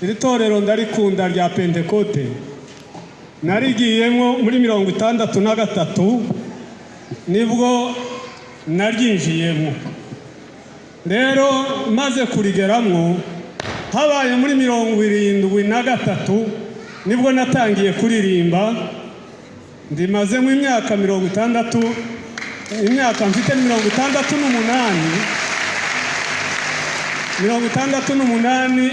iri torero ndarikunda rya Pentekote narigiyemo muri 63 nibwo naryinjiyemo. Rero maze kurigeramwo habaye muri 73 nibwo natangiye kuririmba. Ndimaze mu imyaka 60, imyaka mfite 68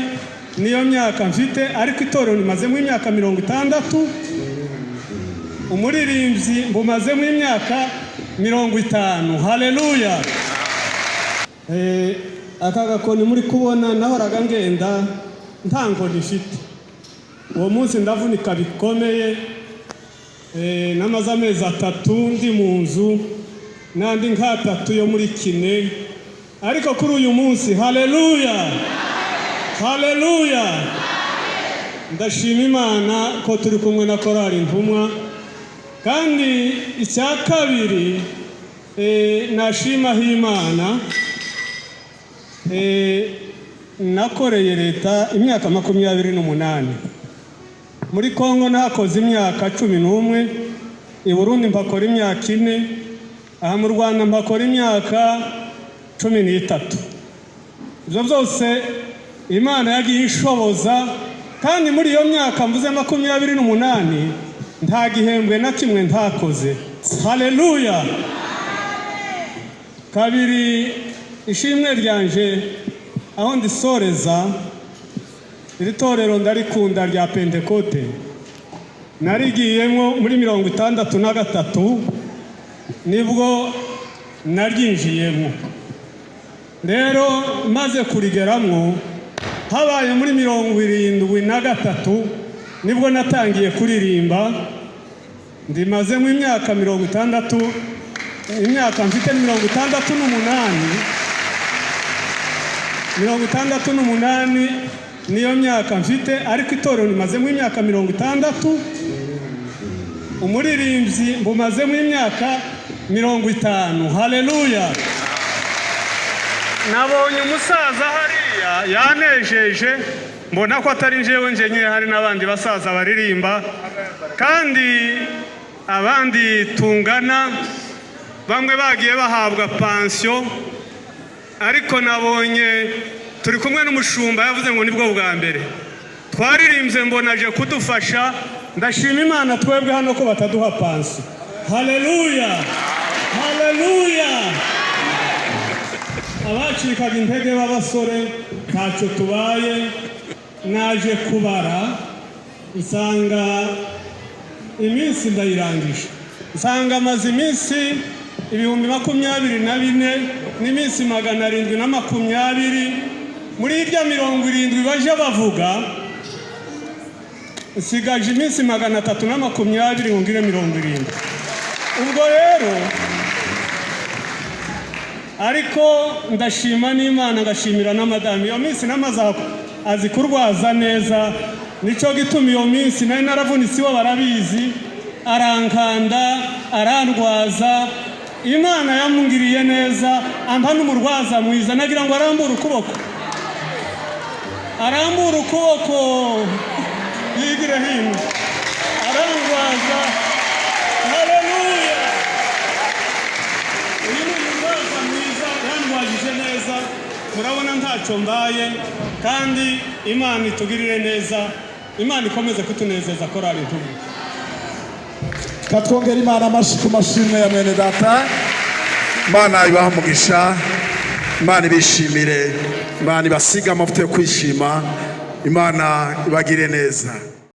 niyo myaka mfite, ariko itorero nimaze mu imyaka 60, umuririmbyi mbumaze mu imyaka 50. Haleluya. Aka gakoni muri kubona nahoraga ngenda ntango nifite. Uwo munsi ndavunika bikomeye, namaze amezi 3 ndi mu nzu nandi nka 3 yo muri kine, ariko kuri uyu munsi haleluya haleluya ndashima Imana ko turi kumwe na korali Intumwa. Kandi icya kabiri nashima Imana, nakoreye leta imyaka 28. Muri Kongo nakoze imyaka 11, i Burundi mpakora imyaka 4, aha mu Rwanda mpakora imyaka 13. Ibyo byose Imana yagiye ishoboza, kandi muri iyo myaka mvuze 28 nta gihembwe na kimwe ntakoze. Haleluya. Kabiri, ishimwe ryanje aho ndisoreza, iri torero ndarikunda rya Pentekote narigiyemo muri 63 nibwo naryinjiyemo. Rero maze kurigeramwo habaye muri 73 nibwo natangiye kuririmba. Ndimaze mu imyaka 60, imyaka mfite 68 niyo myaka mfite, ariko itorero nimaze mu imyaka 60, umuririmbyi mbumaze mu imyaka 50. Haleluya. Nabonye umusaza hariya yanejeje, mbona ko atari njewe njenye, hari n'abandi basaza baririmba kandi abandi tungana, bamwe bagiye bahabwa pension, ariko nabonye turi kumwe n'umushumba yavuze ngo nibwo bwa mbere twaririmbye, mbonaje kudufasha. Ndashima Imana twebwe hano ko bataduha pension. Haleluya haleluya. Abacikaga intege b'abasore ntacyo tubaye, naje kubara nsanga iminsi ndayirangije, nsanga amaze iminsi 24,000 n'iminsi 720. muri irya 70 baje bavuga nsigaje iminsi 320 ngire 70. Ubwo rero ariko ndashima n'Imana, ngashimira na madame. Iyo minsi namaze azi kurwaza neza, nico gituma iyo minsi nari naravunitse, iwe barabizi, arankanda arandwaza. Imana yamungiriye neza, ampa n'umurwaza mwiza, nagira ngo arambure ukuboko, arambure ukuboko yigire hino, arandwaza. Haleluya. Uyu ni umurwaza mwiza, yandwajije neza. Murabona ntacyo mbaye, kandi Imana itugirire neza. Imana ikomeze kutunezeza korali Intumwa. Katwongera Imana amashi ku mashimwe ya mwene data. Imana ibaha umugisha, Imana ibishimire, Imana ibasiga amavuta yo kwishima, Imana ibagire neza.